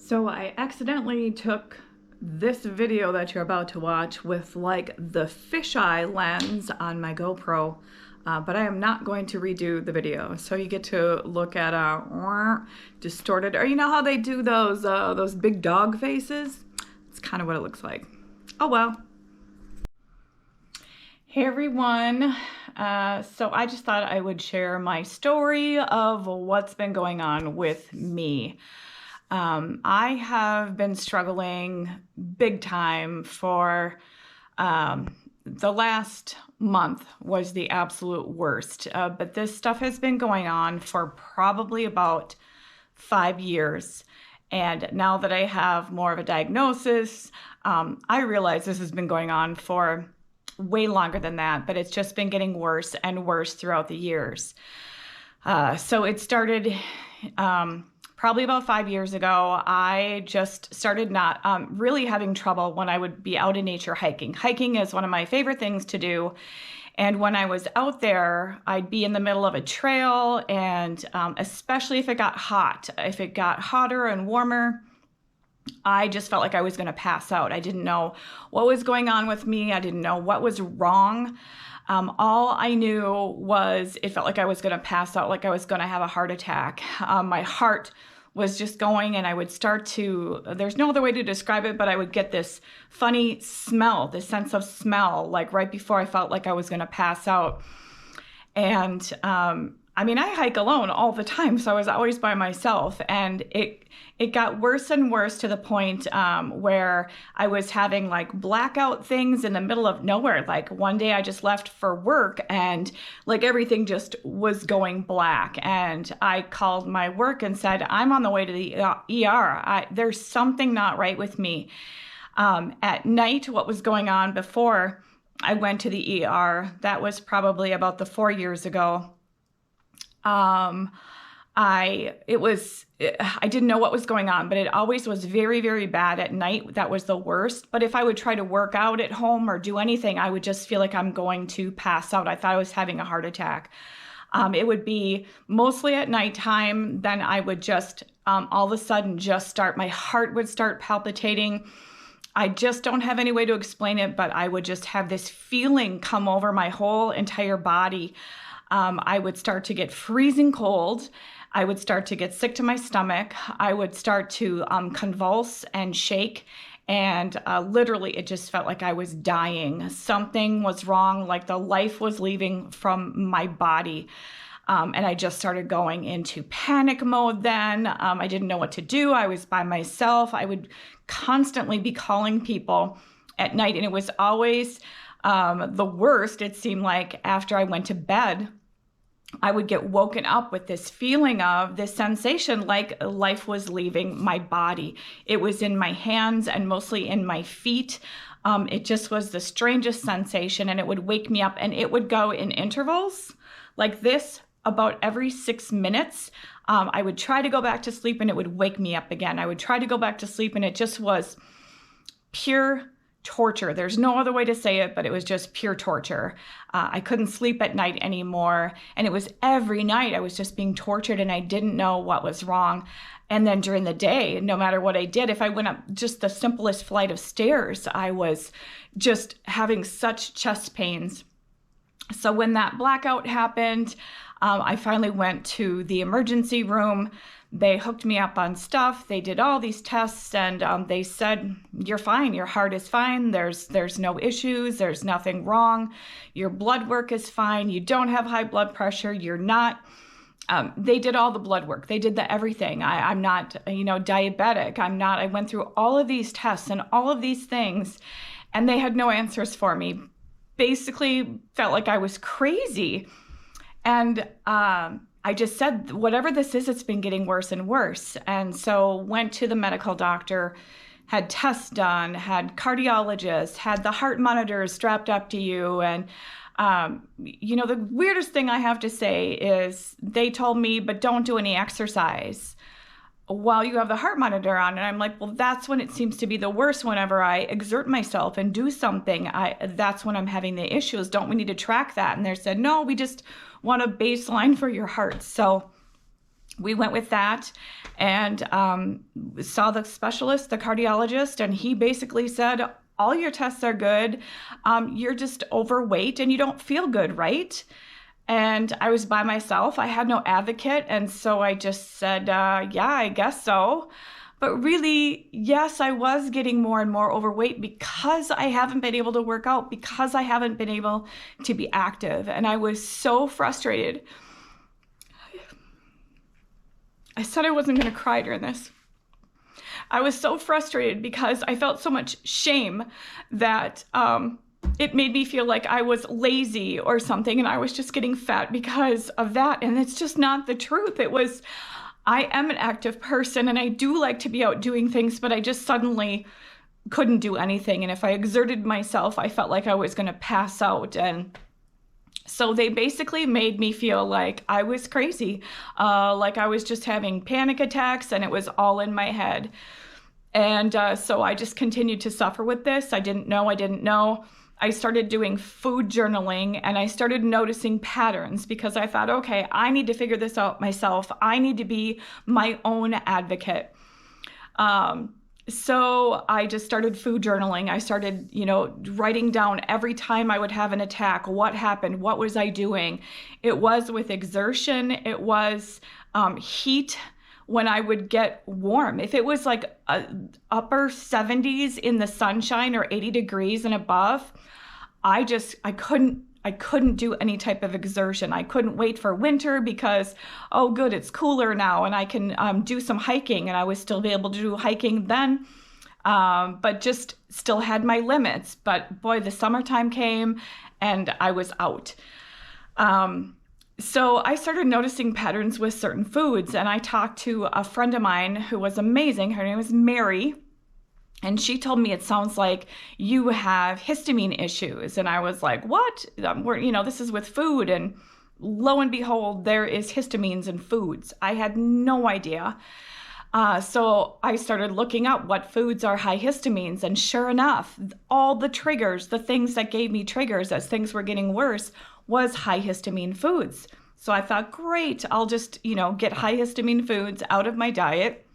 So I accidentally took this video that you're about to watch with like the fisheye lens on my GoPro, but I am not going to redo the video. So you get to look at a distorted, or you know how they do those big dog faces? It's kind of what it looks like. Oh well. Hey everyone. So I just thought I would share my story of what's been going on with me. I have been struggling big time for the last month was the absolute worst. But this stuff has been going on for probably about 5 years. And now that I have more of a diagnosis, I realize this has been going on for way longer than that, but it's just been getting worse and worse throughout the years. So it started probably about 5 years ago. I just started not really having trouble when I would be out in nature hiking. Hiking is one of my favorite things to do. And when I was out there, I'd be in the middle of a trail, and especially if it got hot, if it got hotter and warmer, I just felt like I was going to pass out. I didn't know what was going on with me. I didn't know what was wrong. All I knew was it felt like I was going to pass out, like I was going to have a heart attack. My heart was just going, and I would start to, there's no other way to describe it, but I would get this funny smell, this sense of smell, like right before I felt like I was going to pass out. And I mean, I hike alone all the time, so I was always by myself, and it got worse and worse to the point where I was having like blackout things in the middle of nowhere. Like one day I just left for work, and like everything just was going black, and I called my work and said, I'm on the way to the ER. There's something not right with me. At night, what was going on before I went to the ER, that was probably about 4 years ago. I didn't know what was going on, but it always was very, very bad at night. That was the worst. But if I would try to work out at home or do anything, I would just feel like I'm going to pass out. I thought I was having a heart attack. It would be mostly at nighttime. Then I would just, all of a sudden my heart would start palpitating. I just don't have any way to explain it, but I would just have this feeling come over my whole entire body. I would start to get freezing cold. I would start to get sick to my stomach. I would start to convulse and shake. And literally, it just felt like I was dying. Something was wrong, like the life was leaving from my body. And I just started going into panic mode then. I didn't know what to do. I was by myself. I would constantly be calling people at night. And it was always the worst, it seemed like, after I went to bed. I would get woken up with this feeling of this sensation like life was leaving my body. It was in my hands and mostly in my feet. It just was the strangest sensation, and it would wake me up, and it would go in intervals like this about every 6 minutes. I would try to go back to sleep, and it would wake me up again. I would try to go back to sleep, and it just was pure torture. There's no other way to say it, but it was just pure torture. I couldn't sleep at night anymore. And it was every night I was just being tortured, and I didn't know what was wrong. And then during the day, no matter what I did, if I went up just the simplest flight of stairs, I was just having such chest pains. So when that blackout happened, I finally went to the emergency room. They hooked me up on stuff. They did all these tests, and they said, you're fine. Your heart is fine. There's no issues. There's nothing wrong. Your blood work is fine. You don't have high blood pressure. You're not. They did all the blood work. They did everything. I'm not, diabetic. I'm not. I went through all of these tests and all of these things, and they had no answers for me. Basically felt like I was crazy. And I just said, whatever this is, it's been getting worse and worse. And so went to the medical doctor, had tests done, had cardiologists, had the heart monitors strapped up to you. And, the weirdest thing I have to say is they told me, but don't do any exercise while you have the heart monitor on. And I'm like, well, that's when it seems to be the worst. Whenever I exert myself and do something, that's when I'm having the issues. Don't we need to track that? And they said, no, we just want a baseline for your heart. So we went with that and saw the specialist, the cardiologist, and he basically said, all your tests are good. You're just overweight and you don't feel good, right? And I was by myself. I had no advocate. And so I just said, yeah, I guess so. But really, yes, I was getting more and more overweight because I haven't been able to work out, because I haven't been able to be active. And I was so frustrated. I said I wasn't going to cry during this. I was so frustrated because I felt so much shame that it made me feel like I was lazy or something, and I was just getting fat because of that. And it's just not the truth. I am an active person and I do like to be out doing things, but I just suddenly couldn't do anything. And if I exerted myself, I felt like I was going to pass out. And so they basically made me feel like I was crazy, like I was just having panic attacks and it was all in my head. And so I just continued to suffer with this. I didn't know. I started doing food journaling and I started noticing patterns because I thought, okay, I need to figure this out myself. I need to be my own advocate. So I just started food journaling. I started, writing down every time I would have an attack, what happened, what was I doing? It was with exertion. It was heat when I would get warm. If it was like upper 70s in the sunshine or 80 degrees and above, I couldn't do any type of exertion. I couldn't wait for winter because, oh good, it's cooler now and I can do some hiking, and I would still be able to do hiking then, but just still had my limits. But boy, the summertime came and I was out. So I started noticing patterns with certain foods, and I talked to a friend of mine who was amazing. Her name was Mary. And she told me, it sounds like you have histamine issues. And I was like, what? This is with food. And lo and behold, there is histamines in foods. I had no idea. So I started looking up what foods are high histamines. And sure enough, all the triggers, the things that gave me triggers as things were getting worse, was high histamine foods. So I thought, great, I'll just, get high histamine foods out of my diet.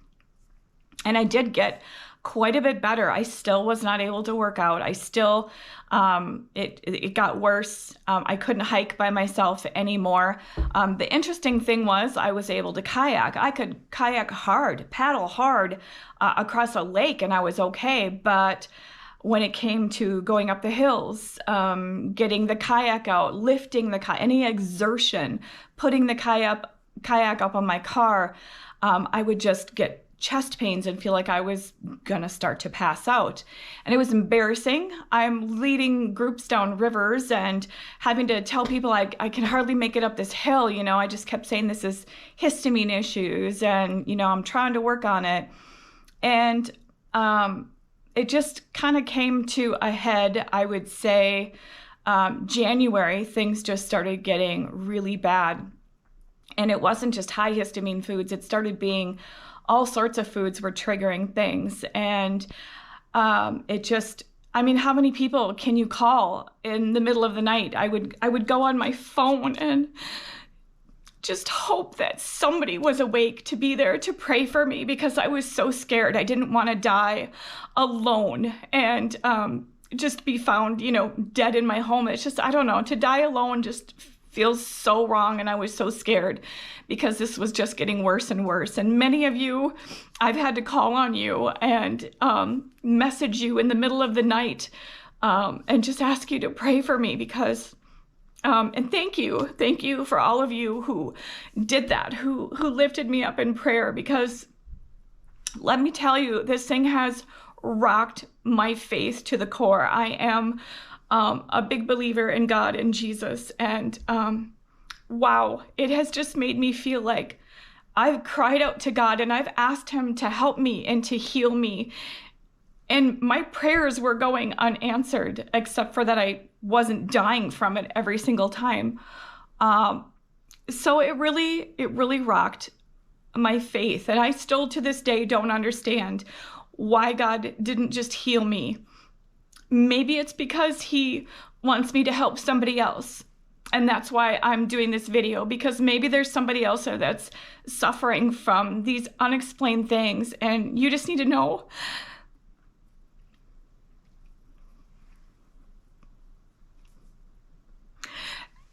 And I did get quite a bit better. I still was not able to work out. I still, it got worse. I couldn't hike by myself anymore. The interesting thing was I was able to kayak. I could kayak hard, paddle hard across a lake, and I was okay. But when it came to going up the hills, getting the kayak out, lifting the kayak, any exertion, putting the kayak up on my car, I would just get chest pains and feel like I was gonna start to pass out. And it was embarrassing. I'm leading groups down rivers and having to tell people I can hardly make it up this hill. I just kept saying this is histamine issues and, I'm trying to work on it. And it just kind of came to a head, I would say, January, things just started getting really bad. And it wasn't just high histamine foods. It started being all sorts of foods were triggering things. And how many people can you call in the middle of the night? I would go on my phone and just hope that somebody was awake to be there to pray for me, because I was so scared. I didn't want to die alone and just be found, dead in my home. It's just, I don't know, to die alone just feels so wrong. And I was so scared because this was just getting worse and worse. And many of you, I've had to call on you and message you in the middle of the night and just ask you to pray for me because, and thank you for all of you who did that, who lifted me up in prayer, because let me tell you, this thing has rocked my faith to the core. I am a big believer in God and Jesus. And wow, it has just made me feel like I've cried out to God and I've asked him to help me and to heal me. And my prayers were going unanswered, except for that I wasn't dying from it every single time. So it really rocked my faith. And I still to this day don't understand why God didn't just heal me. Maybe it's because he wants me to help somebody else. And that's why I'm doing this video, because maybe there's somebody else there that's suffering from these unexplained things, and you just need to know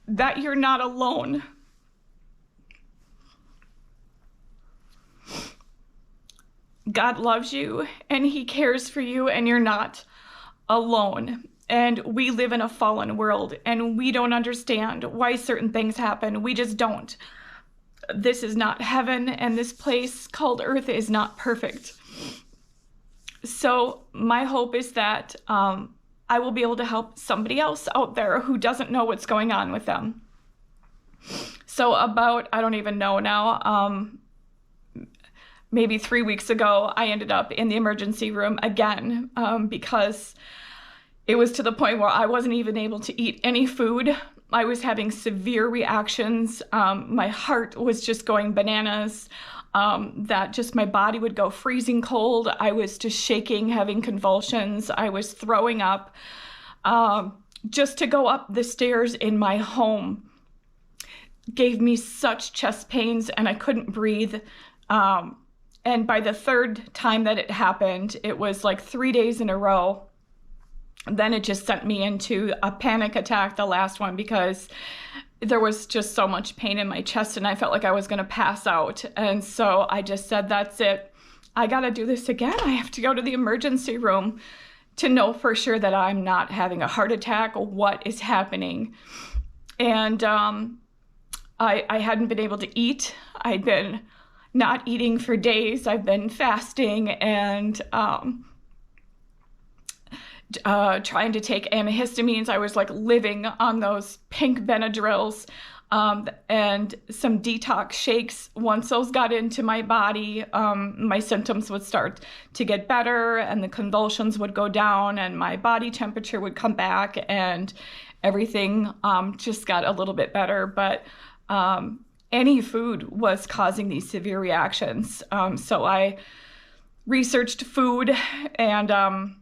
that you're not alone. God loves you and he cares for you, and you're not alone. And we live in a fallen world and we don't understand why certain things happen. We just don't. This is not heaven, and this place called earth is not perfect. So my hope is that I will be able to help somebody else out there who doesn't know what's going on with them. So about, I don't even know now, maybe 3 weeks ago, I ended up in the emergency room again because it was to the point where I wasn't even able to eat any food. I was having severe reactions. My heart was just going bananas. That just my body would go freezing cold. I was just shaking, having convulsions. I was throwing up. Just to go up the stairs in my home gave me such chest pains, and I couldn't breathe. And by the third time that it happened, it was like 3 days in a row. Then it just sent me into a panic attack, the last one, because there was just so much pain in my chest and I felt like I was going to pass out. And so I just said, that's it. I got to do this again. I have to go to the emergency room to know for sure that I'm not having a heart attack. What is happening? And I hadn't been able to eat. I'd been not eating for days. I've been fasting and trying to take antihistamines. I was like living on those pink Benadryls and some detox shakes. Once those got into my body, my symptoms would start to get better and the convulsions would go down and my body temperature would come back and everything just got a little bit better. But any food was causing these severe reactions. So I researched food and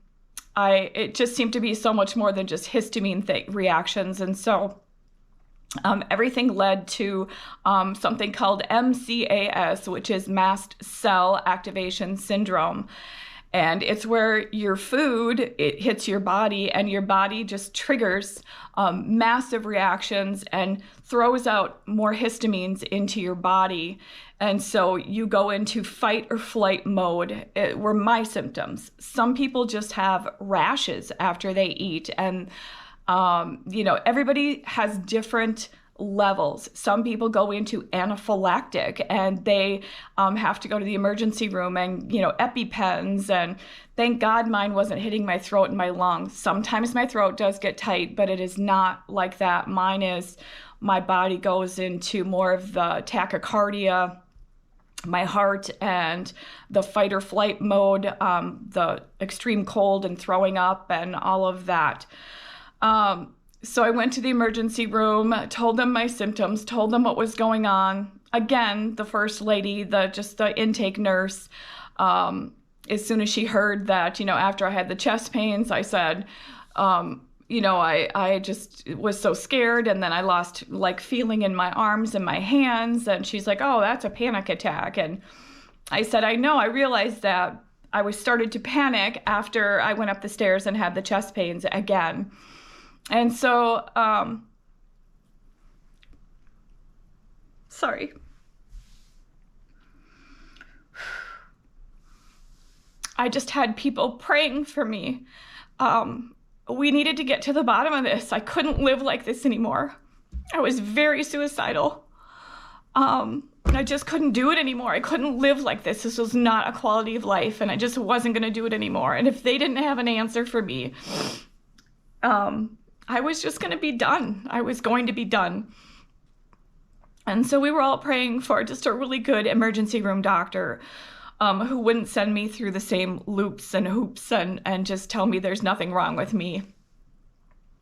it just seemed to be so much more than just histamine reactions. And so everything led to something called MCAS, which is mast cell activation syndrome. And it's where your food, it hits your body and your body just triggers massive reactions and throws out more histamines into your body. And so you go into fight or flight mode, were my symptoms. Some people just have rashes after they eat. And, everybody has different levels. Some people go into anaphylactic and they have to go to the emergency room and, EpiPens. And thank God mine wasn't hitting my throat and my lungs. Sometimes my throat does get tight, but it is not like that. Mine is, my body goes into more of the tachycardia, my heart, and the fight or flight mode, the extreme cold and throwing up and all of that. So I went to the emergency room, told them my symptoms, told them what was going on. Again, the first lady, the intake nurse, as soon as she heard that, after I had the chest pains, I said, I just was so scared, and then I lost feeling in my arms and my hands, and she's like, oh, that's a panic attack. And I said, I know. I realized that I was started to panic after I went up the stairs and had the chest pains again. And so, sorry. I just had people praying for me. We needed to get to the bottom of this. I couldn't live like this anymore. I was very suicidal. I just couldn't do it anymore. I couldn't live like this. This was not a quality of life, and I just wasn't going to do it anymore. And if they didn't have an answer for me, I was just going to be done. I was going to be done. And so we were all praying for just a really good emergency room doctor who wouldn't send me through the same loops and hoops and just tell me there's nothing wrong with me.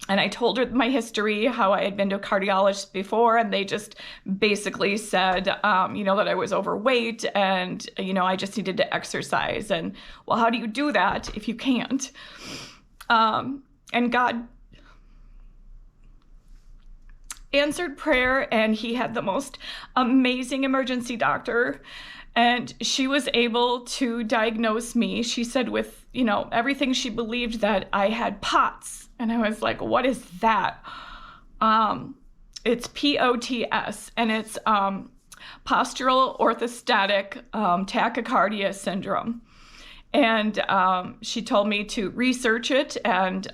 And I told her my history, how I had been to a cardiologist before, and they just basically said, that I was overweight and, I just needed to exercise. And, well, how do you do that if you can't? And God answered prayer, and he had the most amazing emergency doctor. And she was able to diagnose me. She said with, everything she believed that I had POTS. And I was like, what is that? It's POTS, and it's postural orthostatic tachycardia syndrome. And she told me to research it, and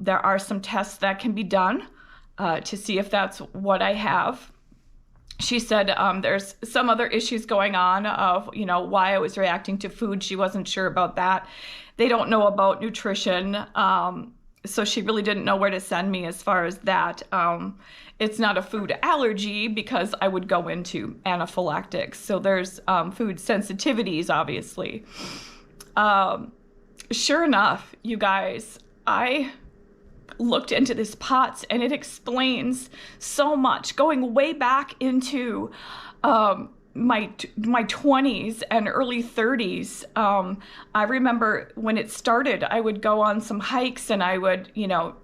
there are some tests that can be done to see if that's what I have. She said there's some other issues going on of, why I was reacting to food. She wasn't sure about that. They don't know about nutrition, so she really didn't know where to send me as far as that. It's not a food allergy because I would go into anaphylactics. So there's food sensitivities, obviously. Sure enough, you guys, I looked into this POTS, and it explains so much. Going way back into my 20s and early 30s, I remember when it started, I would go on some hikes, and I would,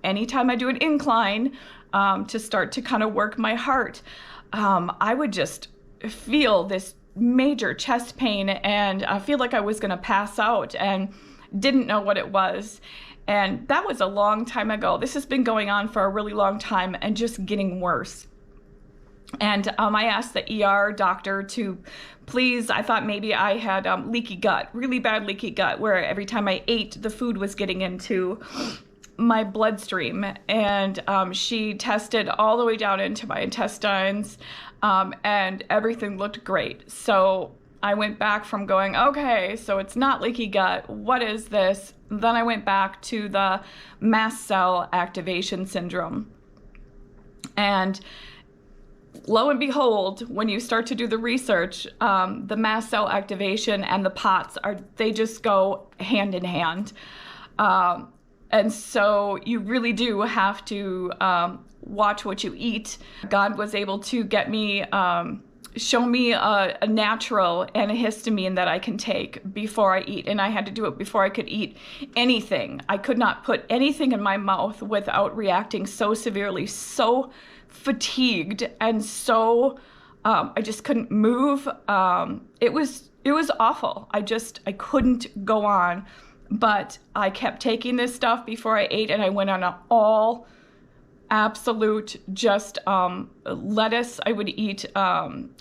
anytime I do an incline to start to kind of work my heart, I would just feel this major chest pain, and I feel like I was going to pass out, and didn't know what it was. And that was a long time ago. This has been going on for a really long time and just getting worse. And I asked the ER doctor to please, I thought maybe I had leaky gut, really bad leaky gut, where every time I ate, the food was getting into my bloodstream. And she tested all the way down into my intestines, and everything looked great. So I went back from going, okay, so it's not leaky gut. What is this? Then I went back to the mast cell activation syndrome. And lo and behold, when you start to do the research, the mast cell activation and the POTS they just go hand in hand. And so you really do have to watch what you eat. God was able to get me, show me a natural antihistamine that I can take before I eat. And I had to do it before I could eat anything. I could not put anything in my mouth without reacting so severely, so fatigued, and so I just couldn't move. It was awful. I couldn't go on. But I kept taking this stuff before I ate, and I went on an all absolute just lettuce. I would eat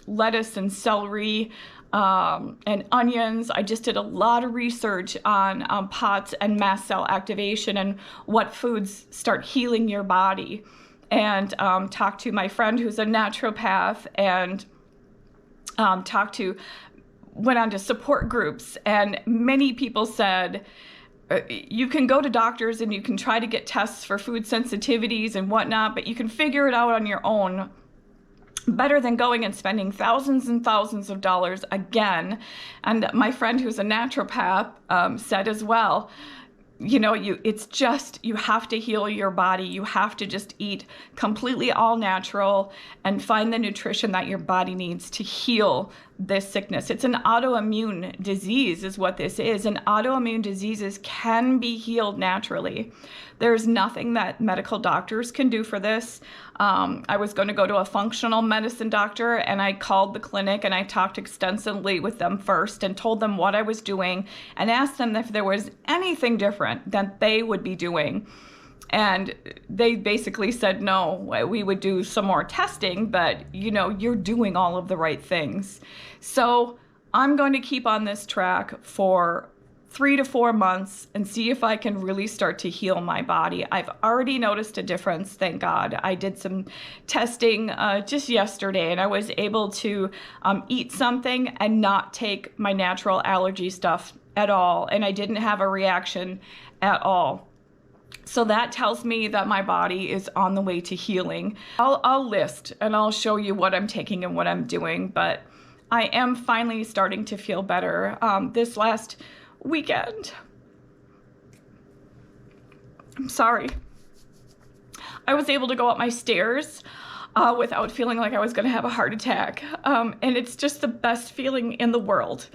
lettuce and celery and onions. I just did a lot of research on POTS and mast cell activation and what foods start healing your body, and talked to my friend who's a naturopath, and went on to support groups. And many people said, you can go to doctors and you can try to get tests for food sensitivities and whatnot, but you can figure it out on your own better than going and spending thousands and thousands of dollars again. And my friend who's a naturopath said as well, you have to heal your body. You have to just eat completely all natural and find the nutrition that your body needs to heal this sickness. It's an autoimmune disease is what this is, and autoimmune diseases can be healed naturally. There's nothing that medical doctors can do for this. I was going to go to a functional medicine doctor, and I called the clinic and I talked extensively with them first and told them what I was doing and asked them if there was anything different that they would be doing. And they basically said, no, we would do some more testing, but you're doing all of the right things. So I'm going to keep on this track for 3 to 4 months and see if I can really start to heal my body. I've already noticed a difference, thank God. I did some testing just yesterday, and I was able to eat something and not take my natural allergy stuff at all, and I didn't have a reaction at all. So that tells me that my body is on the way to healing. I'll list and I'll show you what I'm taking and what I'm doing, but I am finally starting to feel better. This last weekend, I'm sorry, I was able to go up my stairs without feeling like I was going to have a heart attack. And it's just the best feeling in the world.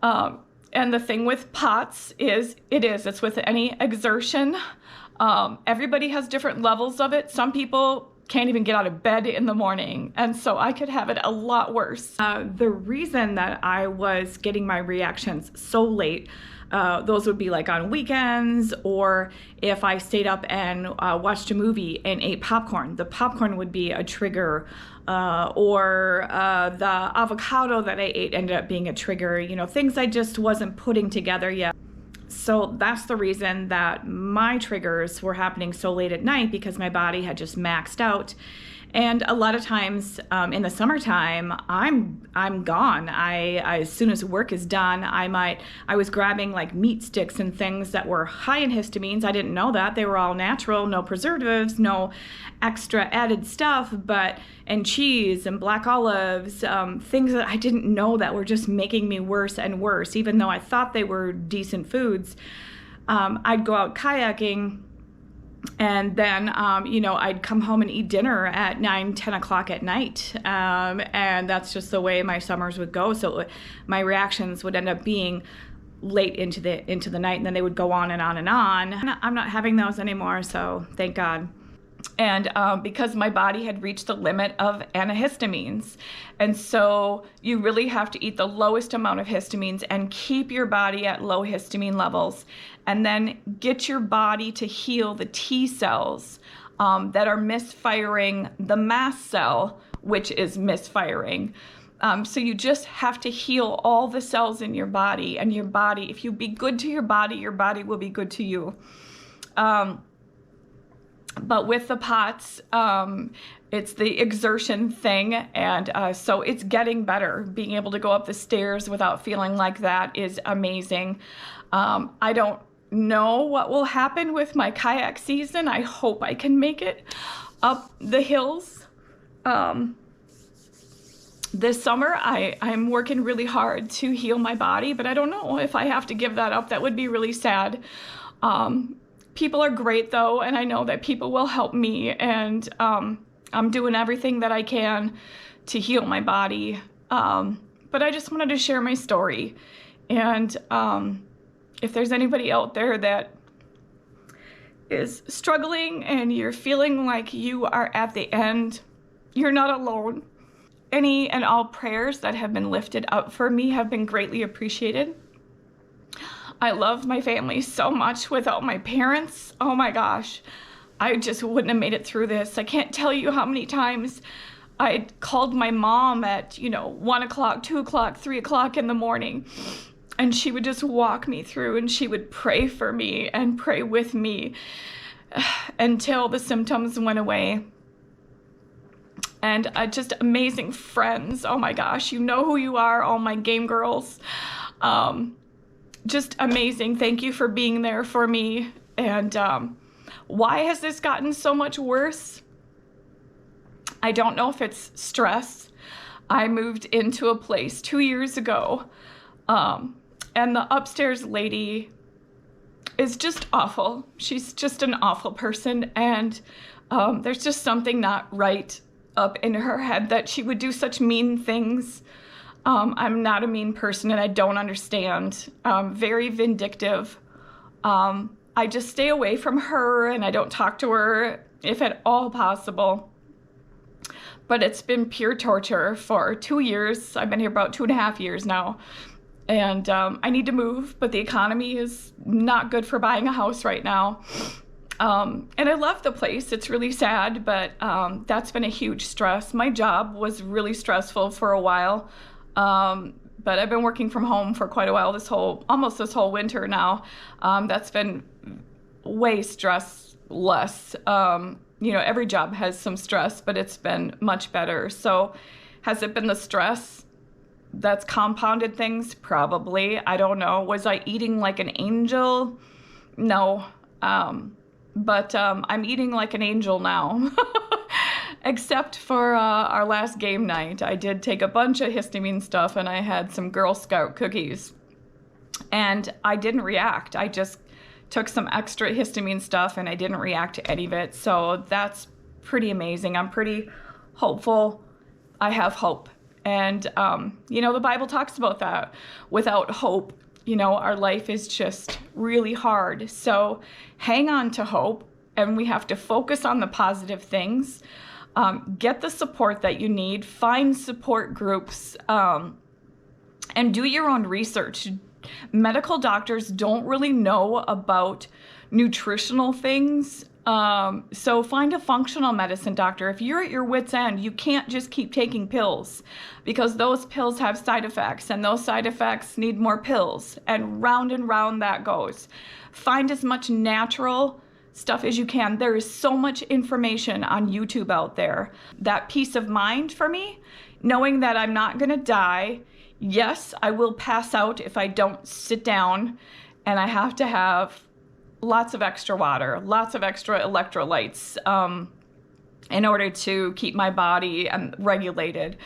And the thing with POTS is it's with any exertion. Everybody has different levels of it. Some people can't even get out of bed in the morning. And so I could have it a lot worse. The reason that I was getting my reactions so late, those would be like on weekends, or if I stayed up and watched a movie and ate popcorn. The popcorn would be a trigger, or the avocado that I ate ended up being a trigger, things I just wasn't putting together yet. So that's the reason that my triggers were happening so late at night, because my body had just maxed out. And a lot of times in the summertime, I'm gone. As soon as work is done, I was grabbing like meat sticks and things that were high in histamines. I didn't know that. They were all natural, no preservatives, no extra added stuff, and cheese and black olives, things that I didn't know that were just making me worse and worse, even though I thought they were decent foods. I'd go out kayaking, and then, I'd come home and eat dinner at 9, 10 o'clock at night. And that's just the way my summers would go. So my reactions would end up being late into the night, and then they would go on and on and on. I'm not having those anymore, so thank God. And because my body had reached the limit of antihistamines. And so you really have to eat the lowest amount of histamines and keep your body at low histamine levels, and then get your body to heal the T cells that are misfiring the mast cell, which is misfiring. So you just have to heal all the cells in your body, and your body, if you be good to your body will be good to you. But with the POTS, it's the exertion thing, and so it's getting better. Being able to go up the stairs without feeling like that is amazing. I don't know what will happen with my kayak season. I hope I can make it up the hills. This summer, I'm working really hard to heal my body, but I don't know if I have to give that up. That would be really sad. People are great though, and I know that people will help me, and I'm doing everything that I can to heal my body. But I just wanted to share my story. And if there's anybody out there that is struggling and you're feeling like you are at the end, you're not alone. Any and all prayers that have been lifted up for me have been greatly appreciated. I love my family so much. Without my parents, oh my gosh, I just wouldn't have made it through this. I can't tell you how many times I called my mom at, 1 o'clock, 2 o'clock, 3 o'clock in the morning, and she would just walk me through, and she would pray for me and pray with me until the symptoms went away. And just amazing friends. Oh my gosh, you know who you are, all my game girls. Just amazing. Thank you for being there for me. And why has this gotten so much worse? I don't know if it's stress. I moved into a place 2 years ago, and the upstairs lady is just awful. She's just an awful person, and there's just something not right up in her head that she would do such mean things. I'm not a mean person, and I don't understand. Very vindictive. I just stay away from her, and I don't talk to her if at all possible. But it's been pure torture for 2 years. I've been here about 2.5 years now. And I need to move, but the economy is not good for buying a house right now. And I love the place. It's really sad, but that's been a huge stress. My job was really stressful for a while. But I've been working from home for quite a while, almost this whole winter now. That's been way stressless. Every job has some stress, but it's been much better. So has it been the stress that's compounded things? Probably. I don't know. Was I eating like an angel? No. But I'm eating like an angel now. Except for our last game night. I did take a bunch of histamine stuff, and I had some Girl Scout cookies. And I didn't react. I just took some extra histamine stuff, and I didn't react to any of it. So that's pretty amazing. I'm pretty hopeful. I have hope. And, the Bible talks about that. Without hope, our life is just really hard. So hang on to hope, and we have to focus on the positive things. Get the support that you need. Find support groups, and do your own research. Medical doctors don't really know about nutritional things. So find a functional medicine doctor. If you're at your wit's end, you can't just keep taking pills, because those pills have side effects, and those side effects need more pills, and round that goes. Find as much natural stuff as you can. There is so much information on YouTube out there. That peace of mind for me, knowing that I'm not going to die. Yes, I will pass out if I don't sit down, and I have to have lots of extra water, lots of extra electrolytes, in order to keep my body regulated.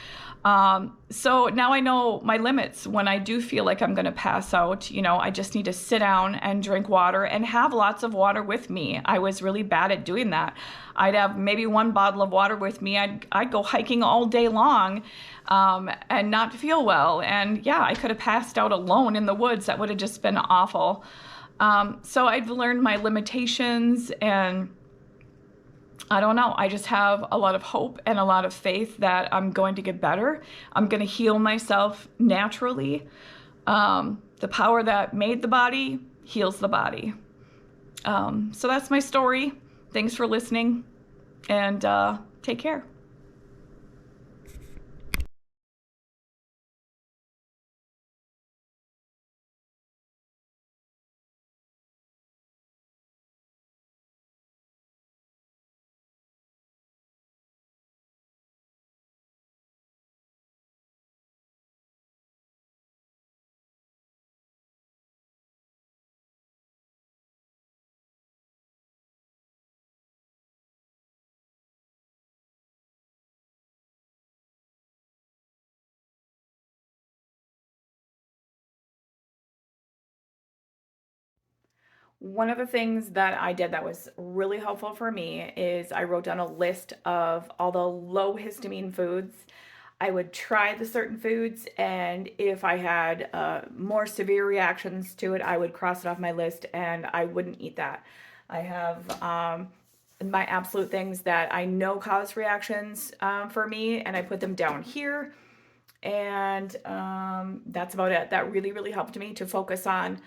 So now I know my limits. When I do feel like I'm going to pass out, I just need to sit down and drink water and have lots of water with me. I was really bad at doing that. I'd have maybe one bottle of water with me. I'd go hiking all day long, and not feel well. And yeah, I could have passed out alone in the woods. That would have just been awful. So I've learned my limitations, and I don't know. I just have a lot of hope and a lot of faith that I'm going to get better. I'm going to heal myself naturally. The power that made the body heals the body. So that's my story. Thanks for listening, and take care. One of the things that I did that was really helpful for me is I wrote down a list of all the low histamine foods. I would try the certain foods, and if I had more severe reactions to it, I would cross it off my list and I wouldn't eat that. I have my absolute things that I know cause reactions for me, and I put them down here. And that's about it. That really, really helped me to focus on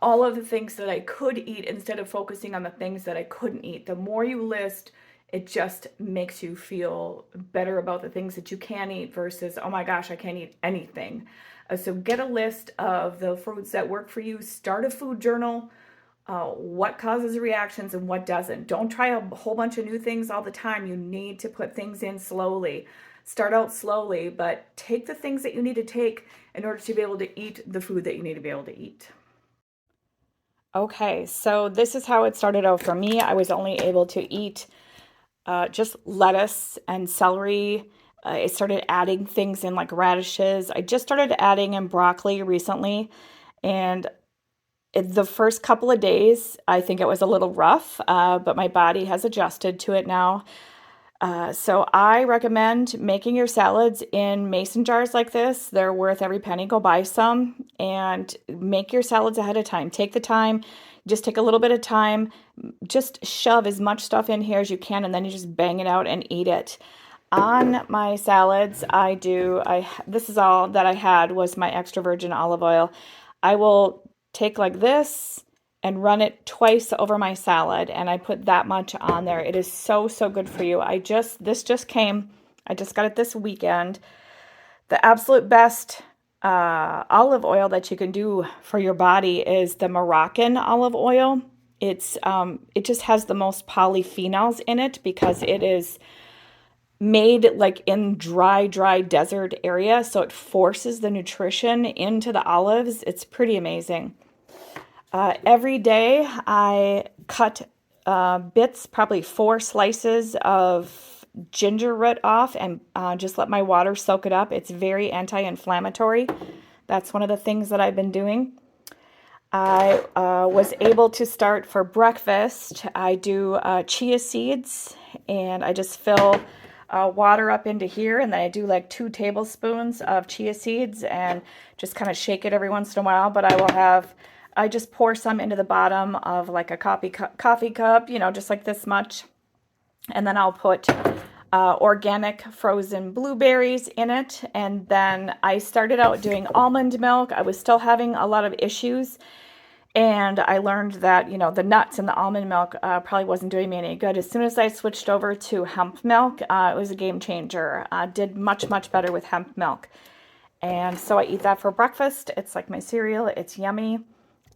all of the things that I could eat instead of focusing on the things that I couldn't eat. The more you list, it just makes you feel better about the things that you can eat versus, oh my gosh, I can't eat anything. So get a list of the foods that work for you. Start a food journal. What causes reactions and what doesn't. Don't try a whole bunch of new things all the time. You need to put things in slowly. Start out slowly, but take the things that you need to take in order to be able to eat the food that you need to be able to eat. Okay, so this is how it started out for me. I was only able to eat just lettuce and celery. I started adding things in like radishes. I just started adding in broccoli recently. And the first couple of days, I think it was a little rough, but my body has adjusted to it now. So I recommend making your salads in mason jars like this. They're worth every penny. Go buy some and make your salads ahead of time. Take the time, just take a little bit of time, just shove as much stuff in here as you can, and then you just bang it out and eat it. On my salads, this is all that I had was my extra virgin olive oil. I will take like this and run it twice over my salad, and I put that much on there. It is so, so good for you. This just came. I just got it this weekend. The absolute best olive oil that you can do for your body is the Moroccan olive oil. It just has the most polyphenols in it because it is made like in dry desert area, so it forces the nutrition into the olives. It's pretty amazing. Every day I cut bits, probably 4 slices of ginger root off, and just let my water soak it up. It's very anti-inflammatory. That's one of the things that I've been doing. I was able to start for breakfast. I do chia seeds, and I just fill water up into here, and then I do like 2 tablespoons of chia seeds and just kind of shake it every once in a while. But I just pour some into the bottom of like a coffee cup, just like this much. And then I'll put organic frozen blueberries in it. And then I started out doing almond milk. I was still having a lot of issues. And I learned that, the nuts in the almond milk probably wasn't doing me any good. As soon as I switched over to hemp milk, it was a game changer. Did much, much better with hemp milk. And so I eat that for breakfast. It's like my cereal. It's yummy.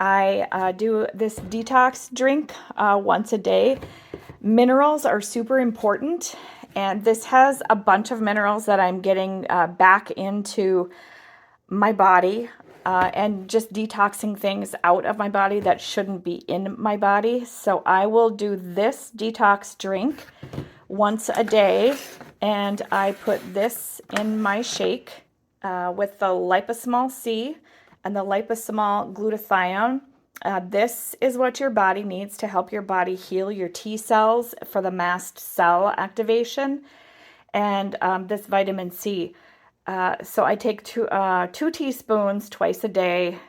I do this detox drink once a day. Minerals are super important. And this has a bunch of minerals that I'm getting back into my body and just detoxing things out of my body that shouldn't be in my body. So I will do this detox drink once a day, and I put this in my shake with the liposomol C and the liposomol glutathione. This is what your body needs to help your body heal your T cells for the mast cell activation, and this vitamin C. So I take two teaspoons twice a day.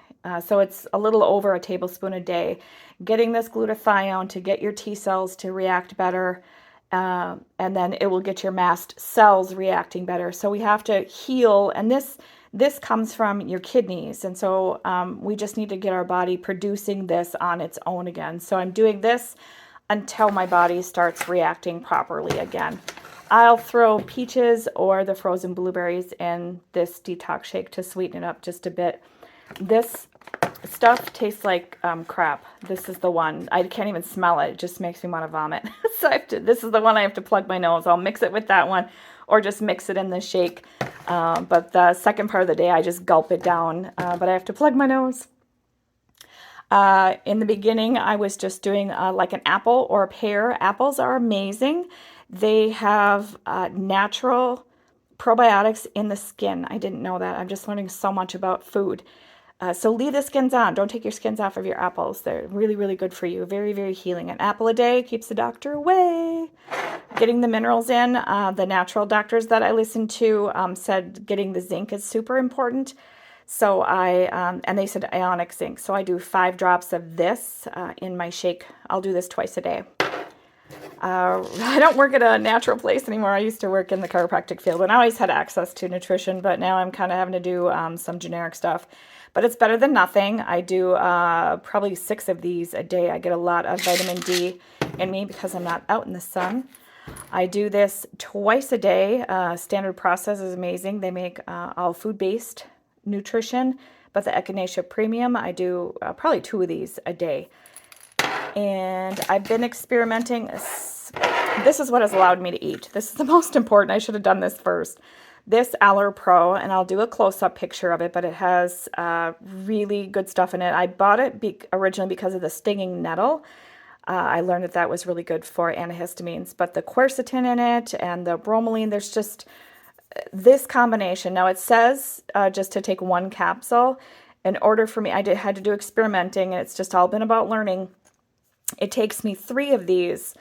So it's a little over a tablespoon a day. Getting this glutathione to get your T cells to react better. And then it will get your mast cells reacting better. So we have to heal. And this comes from your kidneys. And so we just need to get our body producing this on its own again. So I'm doing this until my body starts reacting properly again. I'll throw peaches or the frozen blueberries in this detox shake to sweeten it up just a bit. This stuff tastes like crap. This is the one. I can't even smell it. It just makes me want to vomit. So this is the one I have to plug my nose. I'll mix it with that one or just mix it in the shake. But the second part of the day, I just gulp it down. But I have to plug my nose. In the beginning, I was just doing like an apple or a pear. Apples are amazing. They have natural probiotics in the skin. I didn't know that. I'm just learning so much about food. So leave the skins on. Don't take your skins off of your apples. They're really, really good for you. Very, very healing. An apple a day keeps the doctor away. Getting the minerals in. The natural doctors that I listened to said getting the zinc is super important. So and they said ionic zinc. So I do 5 drops of this in my shake. I'll do this twice a day. I don't work at a natural place anymore. I used to work in the chiropractic field and I always had access to nutrition, but now I'm kind of having to do some generic stuff. But it's better than nothing. I do probably 6 of these a day. I get a lot of vitamin D in me because I'm not out in the sun. I do this twice a day. Standard Process is amazing. They make all food-based nutrition, but the Echinacea Premium, I do probably 2 of these a day. And I've been experimenting. This is what has allowed me to eat. This is the most important. I should have done this first. This Aller Pro, and I'll do a close-up picture of it, but it has really good stuff in it. I bought it originally because of the stinging nettle. I learned that was really good for antihistamines, but the quercetin in it and the bromelain, there's just this combination. Now it says just to take 1 capsule. In order for me, had to do experimenting, and it's just all been about learning. It takes me 3 of these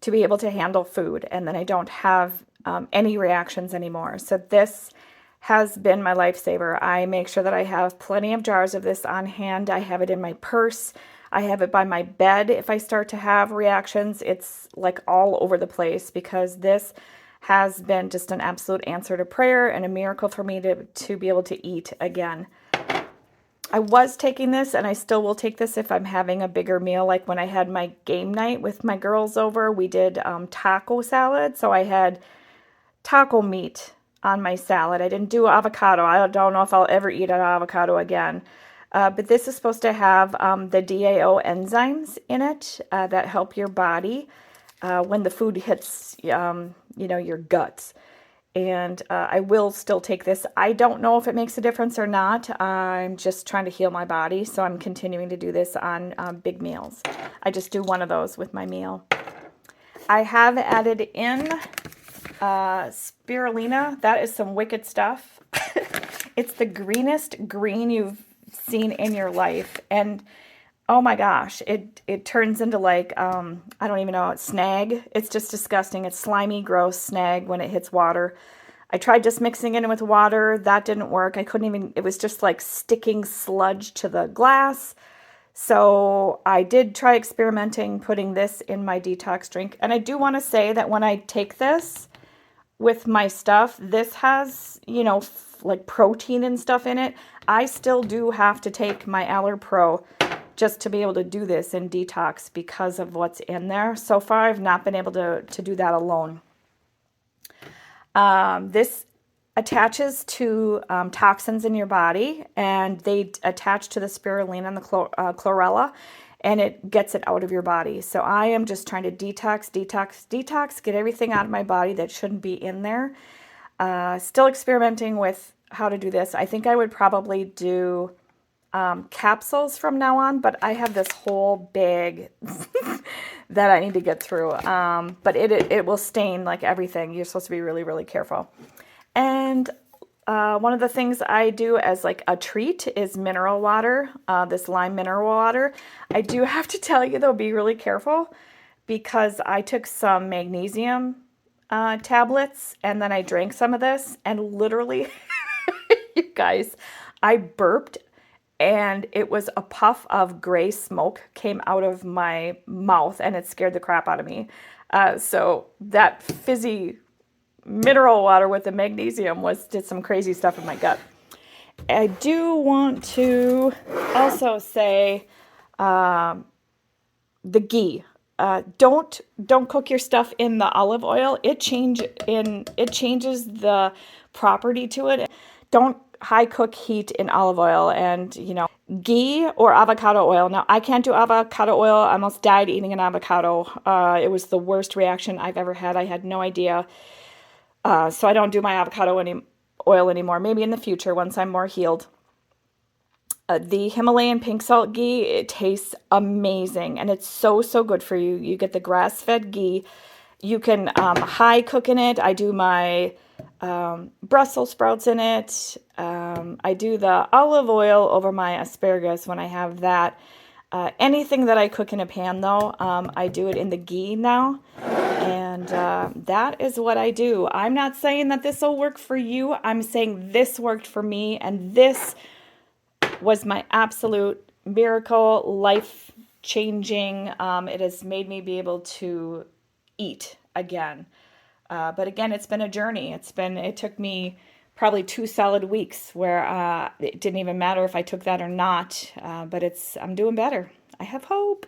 to be able to handle food, and then I don't have any reactions anymore. So this has been my lifesaver. I make sure that I have plenty of jars of this on hand. I have it in my purse. I have it by my bed. If I start to have reactions, it's like all over the place because this has been just an absolute answer to prayer and a miracle for me to be able to eat again. I was taking this, and I still will take this if I'm having a bigger meal. Like when I had my game night with my girls over, we did taco salad. So I had taco meat on my salad. I didn't do avocado. I don't know if I'll ever eat an avocado again. But this is supposed to have the DAO enzymes in it that help your body when the food hits, your guts. And I will still take this. I don't know if it makes a difference or not. I'm just trying to heal my body, so I'm continuing to do this on big meals. I just do 1 of those with my meal. I have added in spirulina. That is some wicked stuff. It's the greenest green you've seen in your life. And oh my gosh, it turns into like, I don't even know, snag. It's just disgusting. It's slimy, gross snag when it hits water. I tried just mixing it in with water. That didn't work. I couldn't even, it was just like sticking sludge to the glass. So I did try experimenting, putting this in my detox drink. And I do want to say that when I take this, with my stuff, this has, you know, like protein and stuff in it. I still do have to take my Allerpro just to be able to do this in detox because of what's in there. So far, I've not been able to do that alone. This attaches to toxins in your body, and they attach to the spirulina and the chlorella, and it gets it out of your body. So I am just trying to detox, get everything out of my body that shouldn't be in there. Still experimenting with how to do this. I think I would probably do capsules from now on, but I have this whole bag that I need to get through. But it will stain like everything. You're supposed to be really, really careful. And one of the things I do as like a treat is mineral water, this lime mineral water. I do have to tell you though, be really careful because I took some magnesium tablets and then I drank some of this and literally, you guys, I burped and it was a puff of gray smoke came out of my mouth and it scared the crap out of me. So that fizzy mineral water with the magnesium did some crazy stuff in my gut. I do want to also say the ghee. Don't cook your stuff in the olive oil. It changes the property to it. Don't high cook heat in olive oil, and you know, ghee or avocado oil. Now I can't do avocado oil. I almost died eating an avocado. It was the worst reaction I've ever had. I had no idea. So I don't do my avocado oil anymore. Maybe in the future once I'm more healed. The Himalayan pink salt ghee, it tastes amazing and it's so, so good for you. You get the grass-fed ghee. You can high cook in it. I do my Brussels sprouts in it. I do the olive oil over my asparagus when I have that. Anything that I cook in a pan though, I do it in the ghee now. And that is what I do. I'm not saying that this will work for you. I'm saying this worked for me and this was my absolute miracle, life-changing. It has made me be able to eat again. But again, it's been a journey. It took me probably 2 solid weeks where it didn't even matter if I took that or not. But I'm doing better. I have hope.